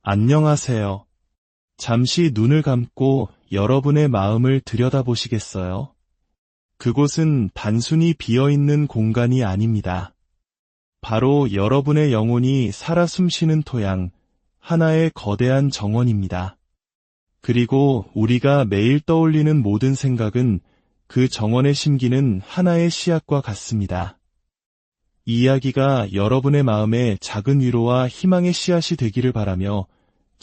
안녕하세요. 잠시 눈을 감고 여러분의 마음을 들여다보시겠어요? 그곳은 단순히 비어있는 공간이 아닙니다. 바로 여러분의 영혼이 살아 숨쉬는 토양, 하나의 거대한 정원입니다. 그리고 우리가 매일 떠올리는 모든 생각은 그 정원에 심기는 하나의 씨앗과 같습니다. 이 이야기가 여러분의 마음에 작은 위로와 희망의 씨앗이 되기를 바라며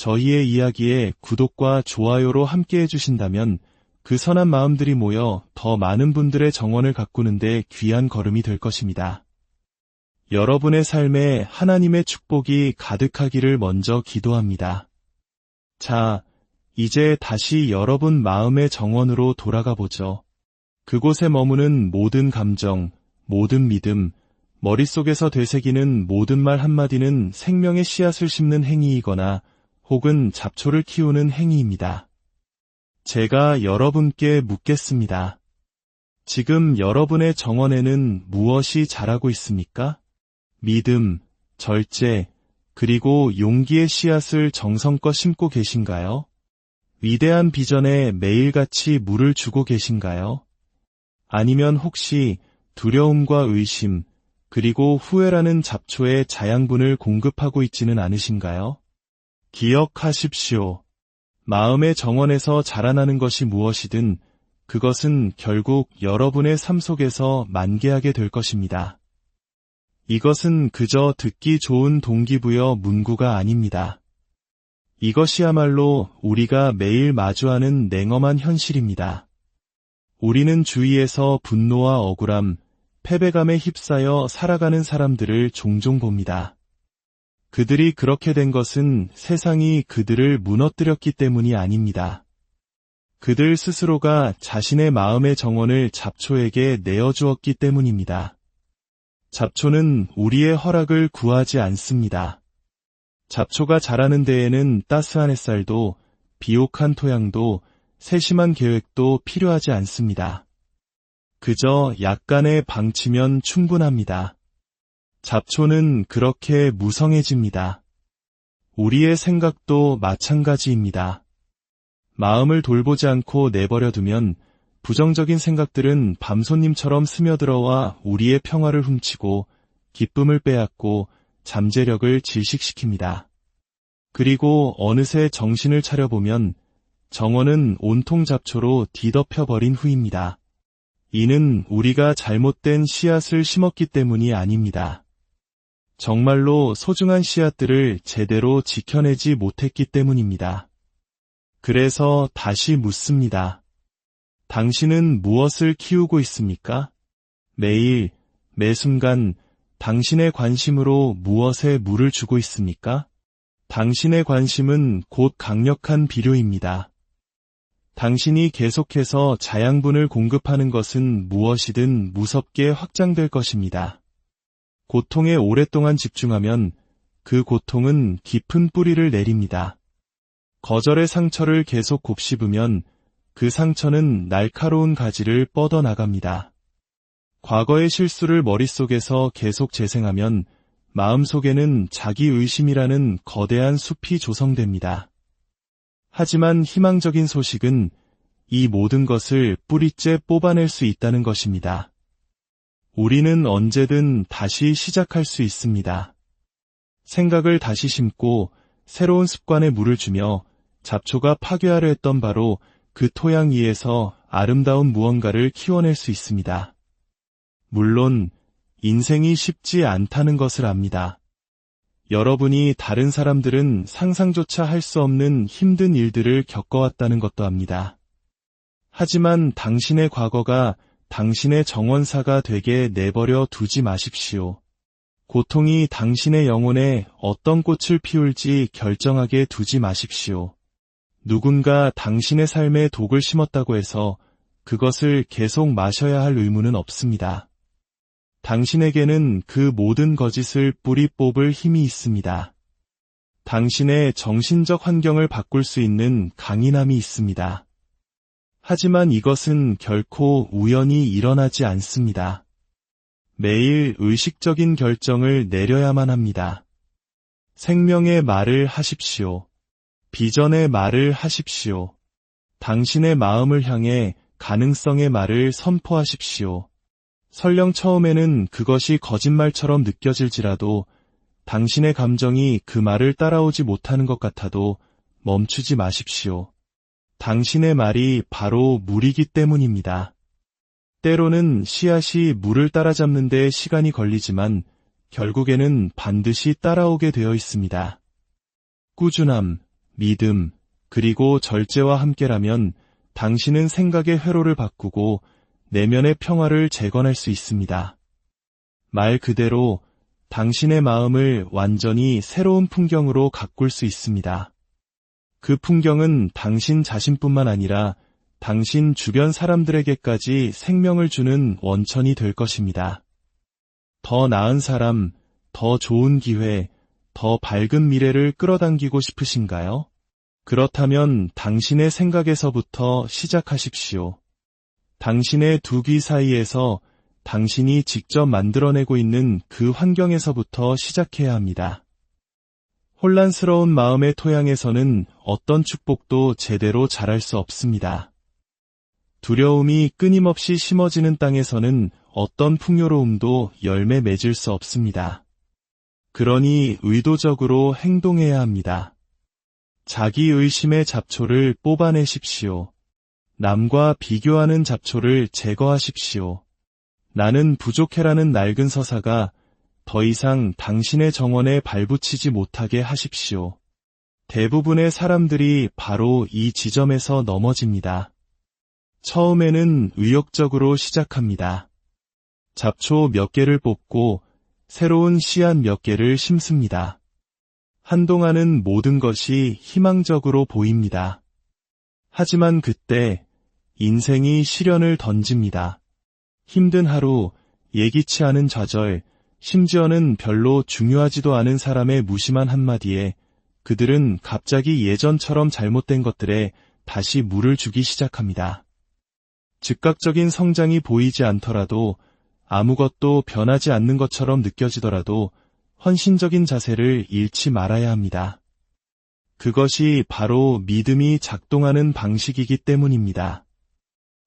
저희의 이야기에 구독과 좋아요로 함께 해주신다면 그 선한 마음들이 모여 더 많은 분들의 정원을 가꾸는 데 귀한 걸음이 될 것입니다. 여러분의 삶에 하나님의 축복이 가득하기를 먼저 기도합니다. 자, 이제 다시 여러분 마음의 정원으로 돌아가 보죠. 그곳에 머무는 모든 감정, 모든 믿음, 머릿속에서 되새기는 모든 말 한마디는 생명의 씨앗을 심는 행위이거나 혹은 잡초를 키우는 행위입니다. 제가 여러분께 묻겠습니다. 지금 여러분의 정원에는 무엇이 자라고 있습니까? 믿음, 절제, 그리고 용기의 씨앗을 정성껏 심고 계신가요? 위대한 비전에 매일같이 물을 주고 계신가요? 아니면 혹시 두려움과 의심, 그리고 후회라는 잡초의 자양분을 공급하고 있지는 않으신가요? 기억하십시오. 마음의 정원에서 자라나는 것이 무엇이든 그것은 결국 여러분의 삶 속에서 만개하게 될 것입니다. 이것은 그저 듣기 좋은 동기부여 문구가 아닙니다. 이것이야말로 우리가 매일 마주하는 냉엄한 현실입니다. 우리는 주위에서 분노와 억울함, 패배감에 휩싸여 살아가는 사람들을 종종 봅니다. 그들이 그렇게 된 것은 세상이 그들을 무너뜨렸기 때문이 아닙니다. 그들 스스로가 자신의 마음의 정원을 잡초에게 내어주었기 때문입니다. 잡초는 우리의 허락을 구하지 않습니다. 잡초가 자라는 데에는 따스한 햇살도, 비옥한 토양도, 세심한 계획도 필요하지 않습니다. 그저 약간의 방치면 충분합니다. 잡초는 그렇게 무성해집니다. 우리의 생각도 마찬가지입니다. 마음을 돌보지 않고 내버려두면 부정적인 생각들은 밤손님처럼 스며들어와 우리의 평화를 훔치고 기쁨을 빼앗고 잠재력을 질식시킵니다. 그리고 어느새 정신을 차려보면 정원은 온통 잡초로 뒤덮여버린 후입니다. 이는 우리가 잘못된 씨앗을 심었기 때문이 아닙니다. 정말로 소중한 씨앗들을 제대로 지켜내지 못했기 때문입니다. 그래서 다시 묻습니다. 당신은 무엇을 키우고 있습니까? 매일, 매 순간 당신의 관심으로 무엇에 물을 주고 있습니까? 당신의 관심은 곧 강력한 비료입니다. 당신이 계속해서 자양분을 공급하는 것은 무엇이든 무섭게 확장될 것입니다. 고통에 오랫동안 집중하면 그 고통은 깊은 뿌리를 내립니다. 거절의 상처를 계속 곱씹으면 그 상처는 날카로운 가지를 뻗어나갑니다. 과거의 실수를 머릿속에서 계속 재생하면 마음속에는 자기의심이라는 거대한 숲이 조성됩니다. 하지만 희망적인 소식은 이 모든 것을 뿌리째 뽑아낼 수 있다는 것입니다. 우리는 언제든 다시 시작할 수 있습니다. 생각을 다시 심고 새로운 습관에 물을 주며 잡초가 파괴하려 했던 바로 그 토양 위에서 아름다운 무언가를 키워낼 수 있습니다. 물론 인생이 쉽지 않다는 것을 압니다. 여러분이 다른 사람들은 상상조차 할 수 없는 힘든 일들을 겪어왔다는 것도 압니다. 하지만 당신의 과거가 당신의 정원사가 되게 내버려 두지 마십시오. 고통이 당신의 영혼에 어떤 꽃을 피울지 결정하게 두지 마십시오. 누군가 당신의 삶에 독을 심었다고 해서 그것을 계속 마셔야 할 의무는 없습니다. 당신에게는 그 모든 거짓을 뿌리 뽑을 힘이 있습니다. 당신의 정신적 환경을 바꿀 수 있는 강인함이 있습니다. 하지만 이것은 결코 우연히 일어나지 않습니다. 매일 의식적인 결정을 내려야만 합니다. 생명의 말을 하십시오. 비전의 말을 하십시오. 당신의 마음을 향해 가능성의 말을 선포하십시오. 설령 처음에는 그것이 거짓말처럼 느껴질지라도 당신의 감정이 그 말을 따라오지 못하는 것 같아도 멈추지 마십시오. 당신의 말이 바로 물이기 때문입니다. 때로는 씨앗이 물을 따라잡는 데 시간이 걸리지만 결국에는 반드시 따라오게 되어 있습니다. 꾸준함, 믿음, 그리고 절제와 함께라면 당신은 생각의 회로를 바꾸고 내면의 평화를 재건할 수 있습니다. 말 그대로 당신의 마음을 완전히 새로운 풍경으로 가꿀 수 있습니다. 그 풍경은 당신 자신뿐만 아니라 당신 주변 사람들에게까지 생명을 주는 원천이 될 것입니다. 더 나은 사람, 더 좋은 기회, 더 밝은 미래를 끌어당기고 싶으신가요? 그렇다면 당신의 생각에서부터 시작하십시오. 당신의 두 귀 사이에서 당신이 직접 만들어내고 있는 그 환경에서부터 시작해야 합니다. 혼란스러운 마음의 토양에서는 어떤 축복도 제대로 자랄 수 없습니다. 두려움이 끊임없이 심어지는 땅에서는 어떤 풍요로움도 열매 맺을 수 없습니다. 그러니 의도적으로 행동해야 합니다. 자기 의심의 잡초를 뽑아내십시오. 남과 비교하는 잡초를 제거하십시오. 나는 부족해라는 낡은 서사가 더 이상 당신의 정원에 발붙이지 못하게 하십시오. 대부분의 사람들이 바로 이 지점에서 넘어집니다. 처음에는 의욕적으로 시작합니다. 잡초 몇 개를 뽑고 새로운 씨앗 몇 개를 심습니다. 한동안은 모든 것이 희망적으로 보입니다. 하지만 그때 인생이 시련을 던집니다. 힘든 하루, 예기치 않은 좌절, 심지어는 별로 중요하지도 않은 사람의 무심한 한마디에 그들은 갑자기 예전처럼 잘못된 것들에 다시 물을 주기 시작합니다. 즉각적인 성장이 보이지 않더라도 아무것도 변하지 않는 것처럼 느껴지더라도 헌신적인 자세를 잃지 말아야 합니다. 그것이 바로 믿음이 작동하는 방식이기 때문입니다.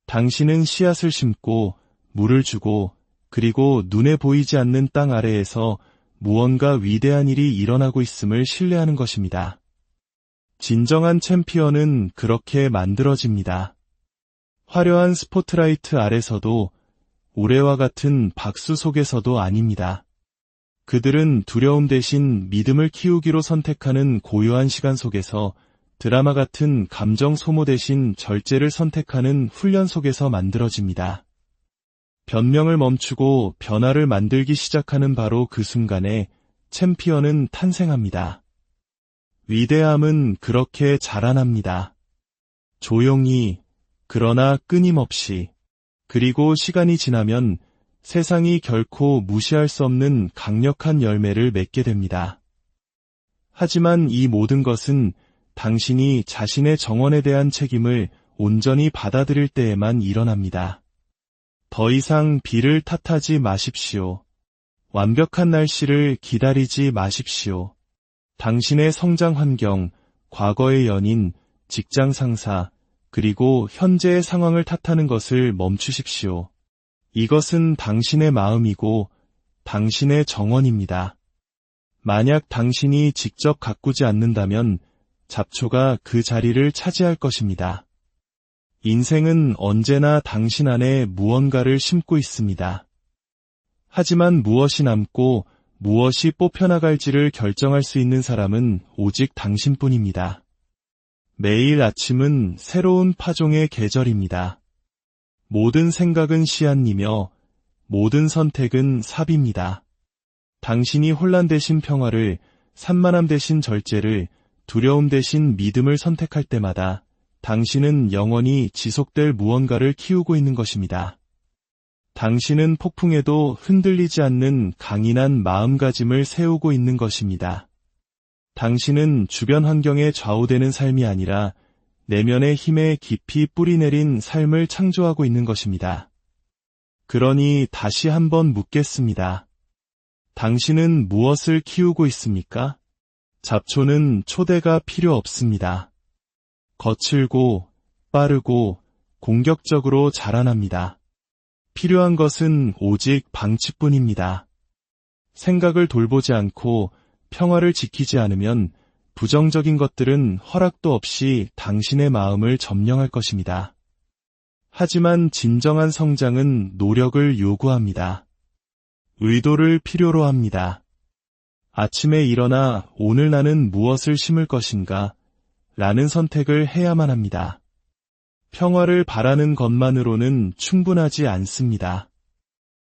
당신은 씨앗을 심고 물을 주고 그리고 눈에 보이지 않는 땅 아래에서 무언가 위대한 일이 일어나고 있음을 신뢰하는 것입니다. 진정한 챔피언은 그렇게 만들어집니다. 화려한 스포트라이트 아래서도 우레와 같은 박수 속에서도 아닙니다. 그들은 두려움 대신 믿음을 키우기로 선택하는 고요한 시간 속에서 드라마 같은 감정 소모 대신 절제를 선택하는 훈련 속에서 만들어집니다. 변명을 멈추고 변화를 만들기 시작하는 바로 그 순간에 챔피언은 탄생합니다. 위대함은 그렇게 자라납니다. 조용히, 그러나 끊임없이. 그리고 시간이 지나면 세상이 결코 무시할 수 없는 강력한 열매를 맺게 됩니다. 하지만 이 모든 것은 당신이 자신의 정원에 대한 책임을 온전히 받아들일 때에만 일어납니다. 더 이상 비를 탓하지 마십시오. 완벽한 날씨를 기다리지 마십시오. 당신의 성장 환경, 과거의 연인, 직장 상사, 그리고 현재의 상황을 탓하는 것을 멈추십시오. 이것은 당신의 마음이고 당신의 정원입니다. 만약 당신이 직접 가꾸지 않는다면 잡초가 그 자리를 차지할 것입니다. 인생은 언제나 당신 안에 무언가를 심고 있습니다. 하지만 무엇이 남고 무엇이 뽑혀나갈지를 결정할 수 있는 사람은 오직 당신뿐입니다. 매일 아침은 새로운 파종의 계절입니다. 모든 생각은 씨앗이며 모든 선택은 삽입니다. 당신이 혼란 대신 평화를, 산만함 대신 절제를, 두려움 대신 믿음을 선택할 때마다 당신은 영원히 지속될 무언가를 키우고 있는 것입니다. 당신은 폭풍에도 흔들리지 않는 강인한 마음가짐을 세우고 있는 것입니다. 당신은 주변 환경에 좌우되는 삶이 아니라 내면의 힘에 깊이 뿌리내린 삶을 창조하고 있는 것입니다. 그러니 다시 한번 묻겠습니다. 당신은 무엇을 키우고 있습니까? 잡초는 초대가 필요 없습니다. 거칠고 빠르고 공격적으로 자라납니다. 필요한 것은 오직 방치뿐입니다. 생각을 돌보지 않고 평화를 지키지 않으면 부정적인 것들은 허락도 없이 당신의 마음을 점령할 것입니다. 하지만 진정한 성장은 노력을 요구합니다. 의도를 필요로 합니다. 아침에 일어나 오늘 나는 무엇을 심을 것인가? 라는 선택을 해야만 합니다. 평화를 바라는 것만으로는 충분하지 않습니다.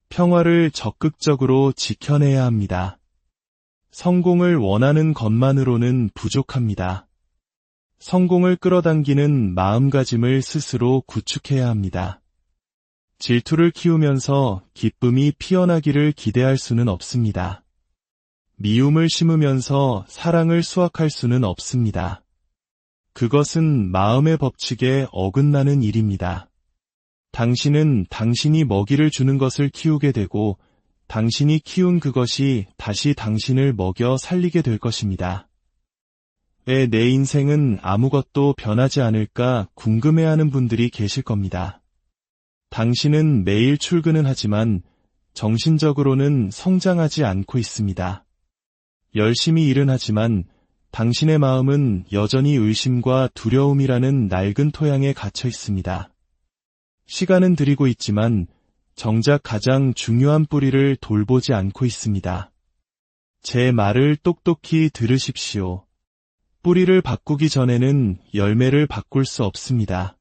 평화를 적극적으로 지켜내야 합니다. 성공을 원하는 것만으로는 부족합니다. 성공을 끌어당기는 마음가짐을 스스로 구축해야 합니다. 질투를 키우면서 기쁨이 피어나기를 기대할 수는 없습니다. 미움을 심으면서 사랑을 수확할 수는 없습니다. 그것은 마음의 법칙에 어긋나는 일입니다. 당신은 당신이 먹이를 주는 것을 키우게 되고 당신이 키운 그것이 다시 당신을 먹여 살리게 될 것입니다. 왜 내 인생은 아무것도 변하지 않을까 궁금해하는 분들이 계실 겁니다. 당신은 매일 출근은 하지만 정신적으로는 성장하지 않고 있습니다. 열심히 일은 하지만 당신의 마음은 여전히 의심과 두려움이라는 낡은 토양에 갇혀 있습니다. 시간은 들이고 있지만 정작 가장 중요한 뿌리를 돌보지 않고 있습니다. 제 말을 똑똑히 들으십시오. 뿌리를 바꾸기 전에는 열매를 바꿀 수 없습니다.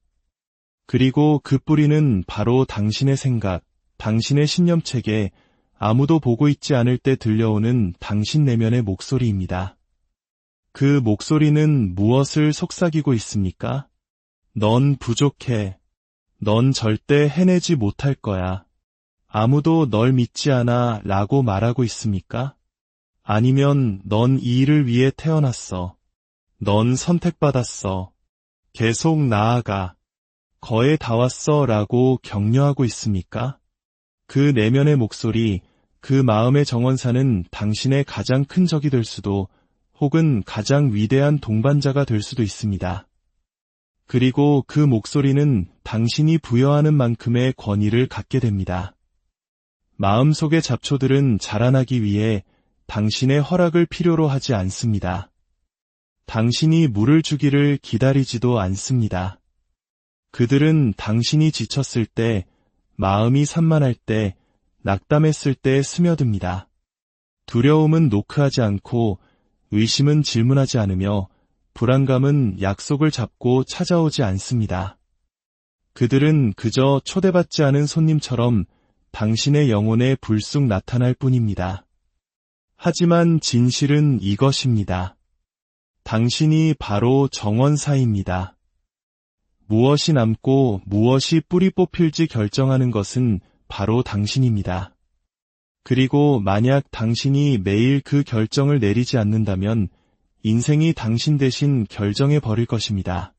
그리고 그 뿌리는 바로 당신의 생각, 당신의 신념체계, 아무도 보고 있지 않을 때 들려오는 당신 내면의 목소리입니다. 그 목소리는 무엇을 속삭이고 있습니까? 넌 부족해. 넌 절대 해내지 못할 거야. 아무도 널 믿지 않아 라고 말하고 있습니까? 아니면 넌 이 일을 위해 태어났어. 넌 선택받았어. 계속 나아가. 거의 다 왔어 라고 격려하고 있습니까? 그 내면의 목소리, 그 마음의 정원사는 당신의 가장 큰 적이 될 수도 혹은 가장 위대한 동반자가 될 수도 있습니다. 그리고 그 목소리는 당신이 부여하는 만큼의 권위를 갖게 됩니다. 마음속의 잡초들은 자라나기 위해 당신의 허락을 필요로 하지 않습니다. 당신이 물을 주기를 기다리지도 않습니다. 그들은 당신이 지쳤을 때, 마음이 산만할 때, 낙담했을 때 스며듭니다. 두려움은 노크하지 않고 의심은 질문하지 않으며 불안감은 약속을 잡고 찾아오지 않습니다. 그들은 그저 초대받지 않은 손님처럼 당신의 영혼에 불쑥 나타날 뿐입니다. 하지만 진실은 이것입니다. 당신이 바로 정원사입니다. 무엇이 남고 무엇이 뿌리 뽑힐지 결정하는 것은 바로 당신입니다. 그리고 만약 당신이 매일 그 결정을 내리지 않는다면 인생이 당신 대신 결정해 버릴 것입니다.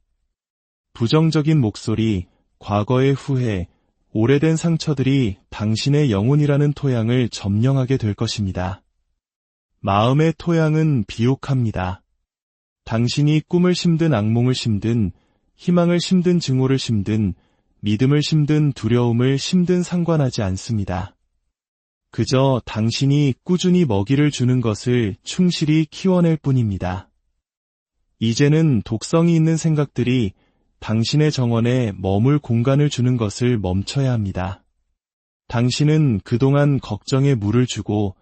부정적인 목소리, 과거의 후회, 오래된 상처들이 당신의 영혼이라는 토양을 점령하게 될 것입니다. 마음의 토양은 비옥합니다. 당신이 꿈을 심든 악몽을 심든 희망을 심든 증오를 심든 믿음을 심든 두려움을 심든 상관하지 않습니다. 그저 당신이 꾸준히 먹이를 주는 것을 충실히 키워낼 뿐입니다. 이제는 독성이 있는 생각들이 당신의 정원에 머물 공간을 주는 것을 멈춰야 합니다. 당신은 그동안 걱정에 물을 주고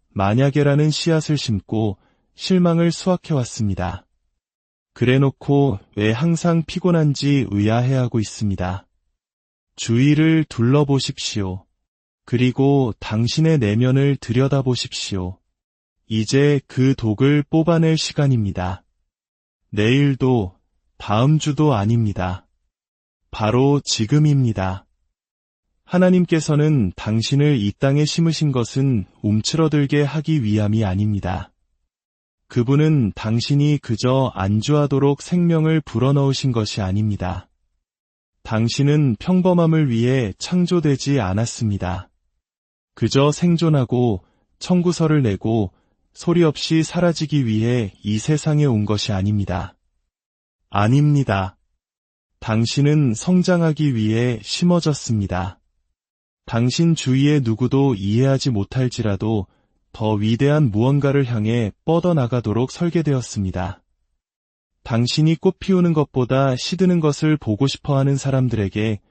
만약에라는 씨앗을 심고 실망을 수확해왔습니다. 그래놓고 왜 항상 피곤한지 의아해하고 있습니다. 주위를 둘러보십시오. 그리고 당신의 내면을 들여다보십시오. 이제 그 독을 뽑아낼 시간입니다. 내일도 다음 주도 아닙니다. 바로 지금입니다. 하나님께서는 당신을 이 땅에 심으신 것은 움츠러들게 하기 위함이 아닙니다. 그분은 당신이 그저 안주하도록 생명을 불어넣으신 것이 아닙니다. 당신은 평범함을 위해 창조되지 않았습니다. 그저 생존하고 청구서를 내고 소리 없이 사라지기 위해 이 세상에 온 것이 아닙니다. 아닙니다. 당신은 성장하기 위해 심어졌습니다. 당신 주위의 누구도 이해하지 못할지라도 더 위대한 무언가를 향해 뻗어나가도록 설계되었습니다. 당신이 꽃 피우는 것보다 시드는 것을 보고 싶어하는 사람들에게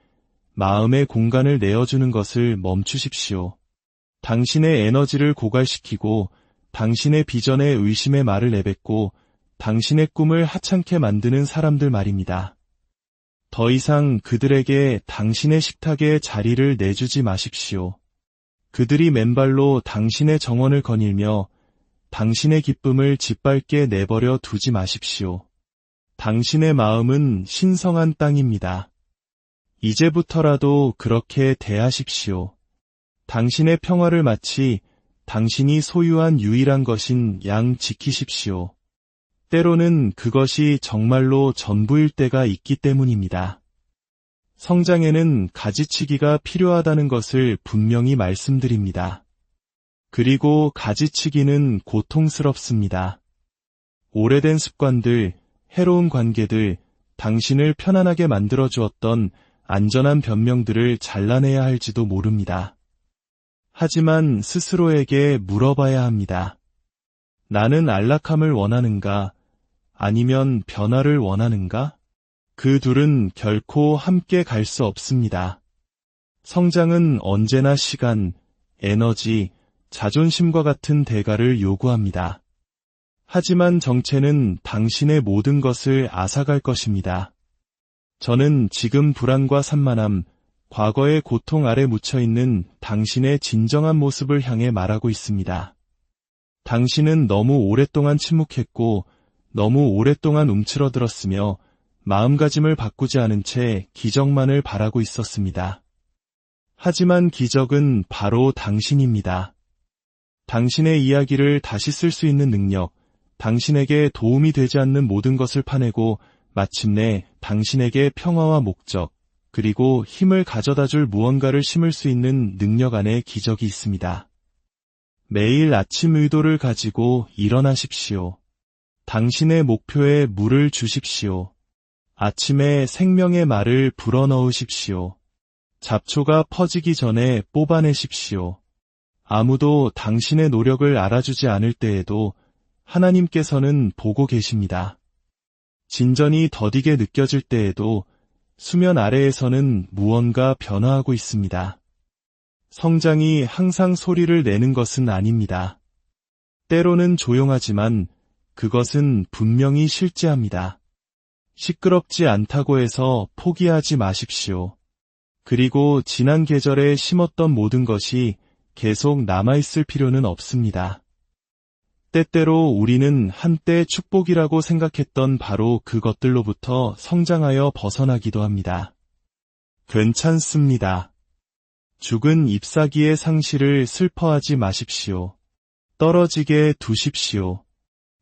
마음의 공간을 내어주는 것을 멈추십시오. 당신의 에너지를 고갈시키고 당신의 비전에 의심의 말을 내뱉고 당신의 꿈을 하찮게 만드는 사람들 말입니다. 더 이상 그들에게 당신의 식탁에 자리를 내주지 마십시오. 그들이 맨발로 당신의 정원을 거닐며 당신의 기쁨을 짓밟게 내버려 두지 마십시오. 당신의 마음은 신성한 땅입니다. 이제부터라도 그렇게 대하십시오. 당신의 평화를 마치 당신이 소유한 유일한 것인 양 지키십시오. 때로는 그것이 정말로 전부일 때가 있기 때문입니다. 성장에는 가지치기가 필요하다는 것을 분명히 말씀드립니다. 그리고 가지치기는 고통스럽습니다. 오래된 습관들, 해로운 관계들, 당신을 편안하게 만들어 주었던 안전한 변명들을 잘라내야 할지도 모릅니다. 하지만 스스로에게 물어봐야 합니다. 나는 안락함을 원하는가? 아니면 변화를 원하는가? 그 둘은 결코 함께 갈 수 없습니다. 성장은 언제나 시간, 에너지, 자존심과 같은 대가를 요구합니다. 하지만 정체는 당신의 모든 것을 앗아갈 것입니다. 저는 지금 불안과 산만함, 과거의 고통 아래 묻혀있는 당신의 진정한 모습을 향해 말하고 있습니다. 당신은 너무 오랫동안 침묵했고 너무 오랫동안 움츠러들었으며 마음가짐을 바꾸지 않은 채 기적만을 바라고 있었습니다. 하지만 기적은 바로 당신입니다. 당신의 이야기를 다시 쓸 수 있는 능력, 당신에게 도움이 되지 않는 모든 것을 파내고 마침내 당신에게 평화와 목적, 그리고 힘을 가져다줄 무언가를 심을 수 있는 능력 안에 기적이 있습니다. 매일 아침 의도를 가지고 일어나십시오. 당신의 목표에 물을 주십시오. 아침에 생명의 말을 불어넣으십시오. 잡초가 퍼지기 전에 뽑아내십시오. 아무도 당신의 노력을 알아주지 않을 때에도 하나님께서는 보고 계십니다. 진전이 더디게 느껴질 때에도 수면 아래에서는 무언가 변화하고 있습니다. 성장이 항상 소리를 내는 것은 아닙니다. 때로는 조용하지만 그것은 분명히 실제합니다. 시끄럽지 않다고 해서 포기하지 마십시오. 그리고 지난 계절에 심었던 모든 것이 계속 남아있을 필요는 없습니다. 때때로 우리는 한때 축복이라고 생각했던 바로 그것들로부터 성장하여 벗어나기도 합니다. 괜찮습니다. 죽은 잎사귀의 상실을 슬퍼하지 마십시오. 떨어지게 두십시오.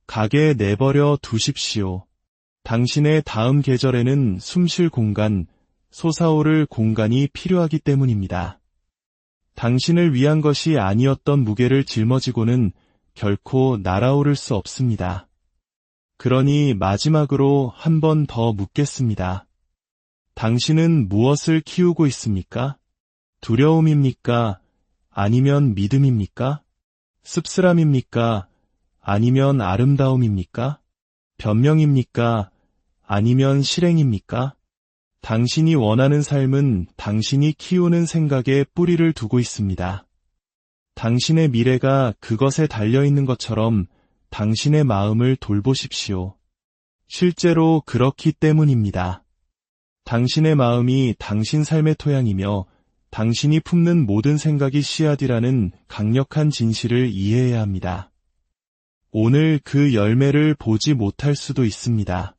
가게 내버려 두십시오. 당신의 다음 계절에는 숨쉴 공간, 솟아오를 공간이 필요하기 때문입니다. 당신을 위한 것이 아니었던 무게를 짊어지고는 결코 날아오를 수 없습니다. 그러니 마지막으로 한 번 더 묻겠습니다. 당신은 무엇을 키우고 있습니까? 두려움입니까? 아니면 믿음입니까? 씁쓸함입니까? 아니면 아름다움입니까? 변명입니까? 아니면 실행입니까? 당신이 원하는 삶은 당신이 키우는 생각에 뿌리를 두고 있습니다. 당신의 미래가 그것에 달려있는 것처럼 당신의 마음을 돌보십시오. 실제로 그렇기 때문입니다. 당신의 마음이 당신 삶의 토양이며 당신이 품는 모든 생각이 씨앗이라는 강력한 진실을 이해해야 합니다. 오늘 그 열매를 보지 못할 수도 있습니다.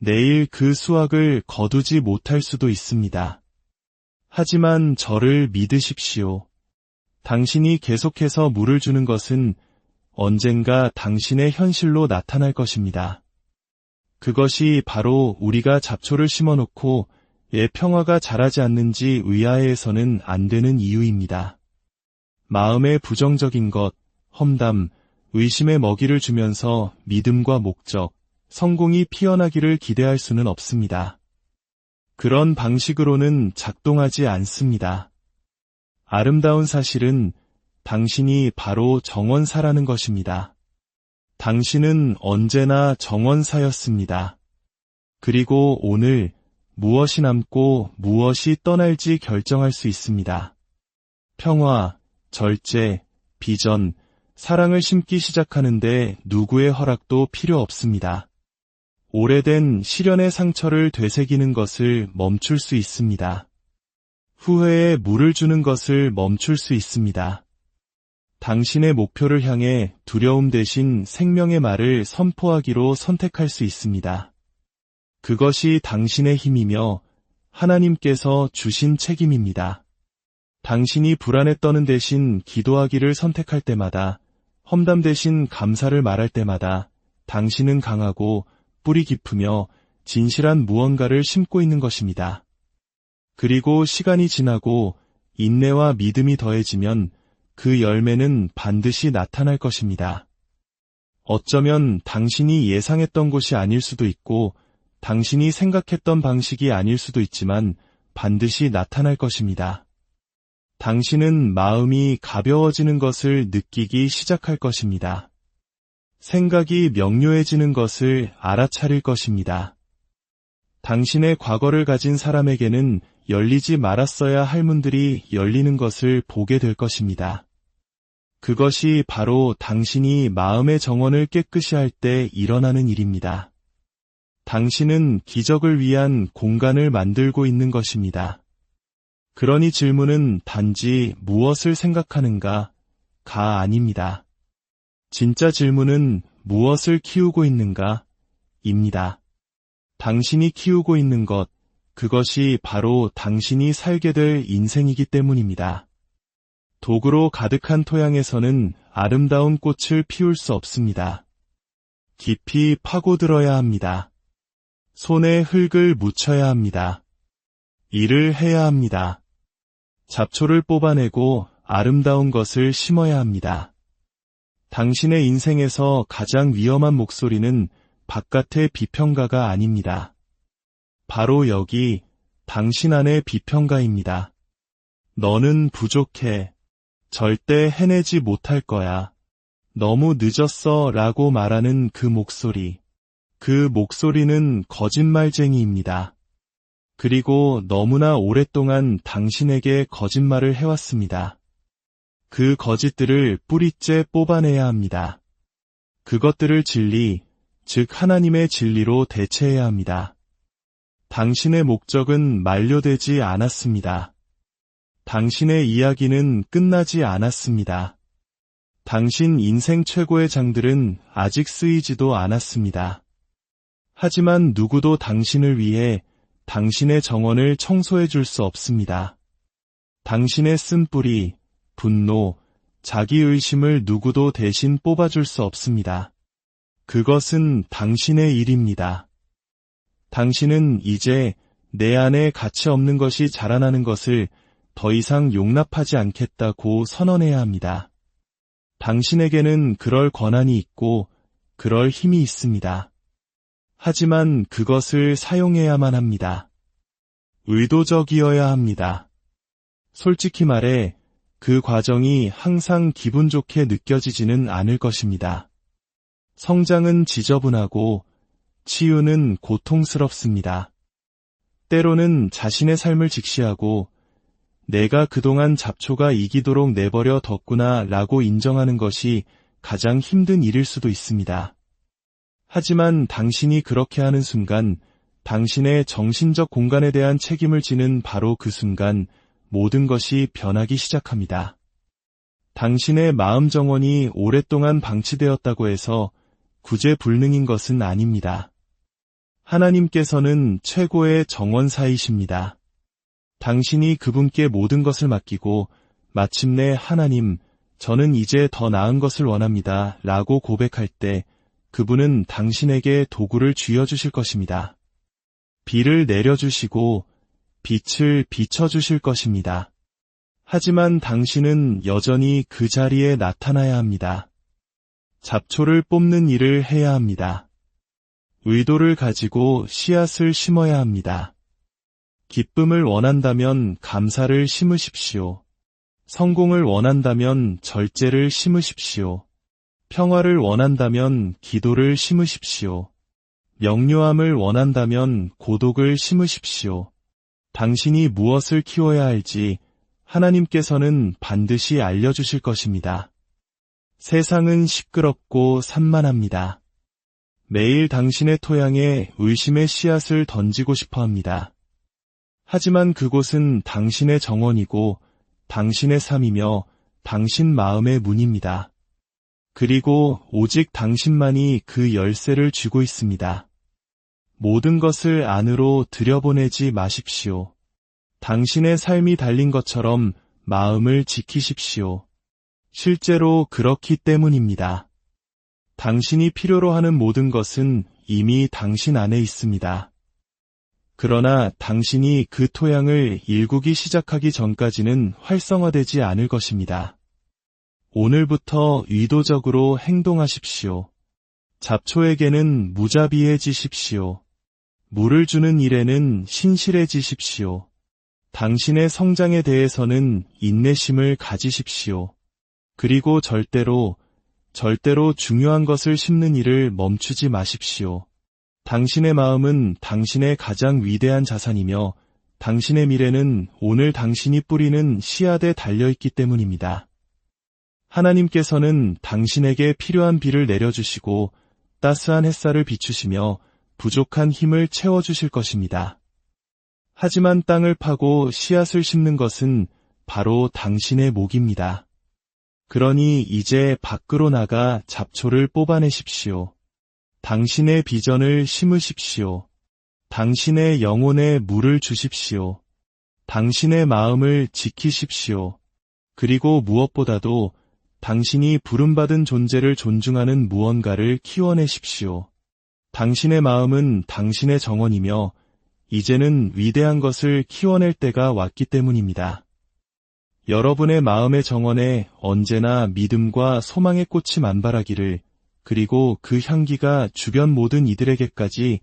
내일 그 수확을 거두지 못할 수도 있습니다. 하지만 저를 믿으십시오. 당신이 계속해서 물을 주는 것은 언젠가 당신의 현실로 나타날 것입니다. 그것이 바로 우리가 잡초를 심어놓고 평화가 자라지 않는지 의아해해서는 안 되는 이유입니다. 마음의 부정적인 것, 험담, 의심의 먹이를 주면서 믿음과 목적, 성공이 피어나기를 기대할 수는 없습니다. 그런 방식으로는 작동하지 않습니다. 아름다운 사실은 당신이 바로 정원사라는 것입니다. 당신은 언제나 정원사였습니다. 그리고 오늘 무엇이 남고 무엇이 떠날지 결정할 수 있습니다. 평화, 절제, 비전, 사랑을 심기 시작하는데 누구의 허락도 필요 없습니다. 오래된 시련의 상처를 되새기는 것을 멈출 수 있습니다. 후회에 물을 주는 것을 멈출 수 있습니다. 당신의 목표를 향해 두려움 대신 생명의 말을 선포하기로 선택할 수 있습니다. 그것이 당신의 힘이며 하나님께서 주신 책임입니다. 당신이 불안에 떠는 대신 기도하기를 선택할 때마다, 험담 대신 감사를 말할 때마다 당신은 강하고 뿌리 깊으며 진실한 무언가를 심고 있는 것입니다. 그리고 시간이 지나고 인내와 믿음이 더해지면 그 열매는 반드시 나타날 것입니다. 어쩌면 당신이 예상했던 곳이 아닐 수도 있고 당신이 생각했던 방식이 아닐 수도 있지만 반드시 나타날 것입니다. 당신은 마음이 가벼워지는 것을 느끼기 시작할 것입니다. 생각이 명료해지는 것을 알아차릴 것입니다. 당신의 과거를 가진 사람에게는 열리지 말았어야 할 문들이 열리는 것을 보게 될 것입니다. 그것이 바로 당신이 마음의 정원을 깨끗이 할 때 일어나는 일입니다. 당신은 기적을 위한 공간을 만들고 있는 것입니다. 그러니 질문은 단지 무엇을 생각하는가, 가 아닙니다. 진짜 질문은 무엇을 키우고 있는가, 입니다. 당신이 키우고 있는 것, 그것이 바로 당신이 살게 될 인생이기 때문입니다. 독으로 가득한 토양에서는 아름다운 꽃을 피울 수 없습니다. 깊이 파고들어야 합니다. 손에 흙을 묻혀야 합니다. 일을 해야 합니다. 잡초를 뽑아내고 아름다운 것을 심어야 합니다. 당신의 인생에서 가장 위험한 목소리는 바깥의 비평가가 아닙니다. 바로 여기 당신 안의 비평가입니다. 너는 부족해. 절대 해내지 못할 거야. 너무 늦었어 라고 말하는 그 목소리. 그 목소리는 거짓말쟁이입니다. 그리고 너무나 오랫동안 당신에게 거짓말을 해왔습니다. 그 거짓들을 뿌리째 뽑아내야 합니다. 그것들을 진리, 즉 하나님의 진리로 대체해야 합니다. 당신의 목적은 만료되지 않았습니다. 당신의 이야기는 끝나지 않았습니다. 당신 인생 최고의 장들은 아직 쓰이지도 않았습니다. 하지만 누구도 당신을 위해 당신의 정원을 청소해 줄 수 없습니다. 당신의 쓴뿌리, 분노, 자기의심을 누구도 대신 뽑아줄 수 없습니다. 그것은 당신의 일입니다. 당신은 이제 내 안에 가치 없는 것이 자라나는 것을 더 이상 용납하지 않겠다고 선언해야 합니다. 당신에게는 그럴 권한이 있고 그럴 힘이 있습니다. 하지만 그것을 사용해야만 합니다. 의도적이어야 합니다. 솔직히 말해 그 과정이 항상 기분 좋게 느껴지지는 않을 것입니다. 성장은 지저분하고 치유는 고통스럽습니다. 때로는 자신의 삶을 직시하고 내가 그동안 잡초가 이기도록 내버려 뒀구나 라고 인정하는 것이 가장 힘든 일일 수도 있습니다. 하지만 당신이 그렇게 하는 순간 당신의 정신적 공간에 대한 책임을 지는 바로 그 순간 모든 것이 변하기 시작합니다. 당신의 마음 정원이 오랫동안 방치되었다고 해서 구제불능인 것은 아닙니다. 하나님께서는 최고의 정원사이십니다. 당신이 그분께 모든 것을 맡기고 마침내 하나님, 저는 이제 더 나은 것을 원합니다 라고 고백할 때 그분은 당신에게 도구를 쥐어주실 것입니다. 비를 내려주시고 빛을 비춰주실 것입니다. 하지만 당신은 여전히 그 자리에 나타나야 합니다. 잡초를 뽑는 일을 해야 합니다. 의도를 가지고 씨앗을 심어야 합니다. 기쁨을 원한다면 감사를 심으십시오. 성공을 원한다면 절제를 심으십시오. 평화를 원한다면 기도를 심으십시오. 명료함을 원한다면 고독을 심으십시오. 당신이 무엇을 키워야 할지 하나님께서는 반드시 알려주실 것입니다. 세상은 시끄럽고 산만합니다. 매일 당신의 토양에 의심의 씨앗을 던지고 싶어 합니다. 하지만 그곳은 당신의 정원이고 당신의 삶이며 당신 마음의 문입니다. 그리고 오직 당신만이 그 열쇠를 쥐고 있습니다. 모든 것을 안으로 들여보내지 마십시오. 당신의 삶이 달린 것처럼 마음을 지키십시오. 실제로 그렇기 때문입니다. 당신이 필요로 하는 모든 것은 이미 당신 안에 있습니다. 그러나 당신이 그 토양을 일구기 시작하기 전까지는 활성화되지 않을 것입니다. 오늘부터 의도적으로 행동하십시오. 잡초에게는 무자비해지십시오. 물을 주는 일에는 신실해지십시오. 당신의 성장에 대해서는 인내심을 가지십시오. 그리고 절대로 중요한 것을 심는 일을 멈추지 마십시오. 당신의 마음은 당신의 가장 위대한 자산이며 당신의 미래는 오늘 당신이 뿌리는 씨앗에 달려있기 때문입니다. 하나님께서는 당신에게 필요한 비를 내려주시고 따스한 햇살을 비추시며 부족한 힘을 채워주실 것입니다. 하지만 땅을 파고 씨앗을 심는 것은 바로 당신의 몫입니다. 그러니 이제 밖으로 나가 잡초를 뽑아내십시오. 당신의 비전을 심으십시오. 당신의 영혼에 물을 주십시오. 당신의 마음을 지키십시오. 그리고 무엇보다도 당신이 부름받은 존재를 존중하는 무언가를 키워내십시오. 당신의 마음은 당신의 정원이며 이제는 위대한 것을 키워낼 때가 왔기 때문입니다. 여러분의 마음의 정원에 언제나 믿음과 소망의 꽃이 만발하기를, 그리고 그 향기가 주변 모든 이들에게까지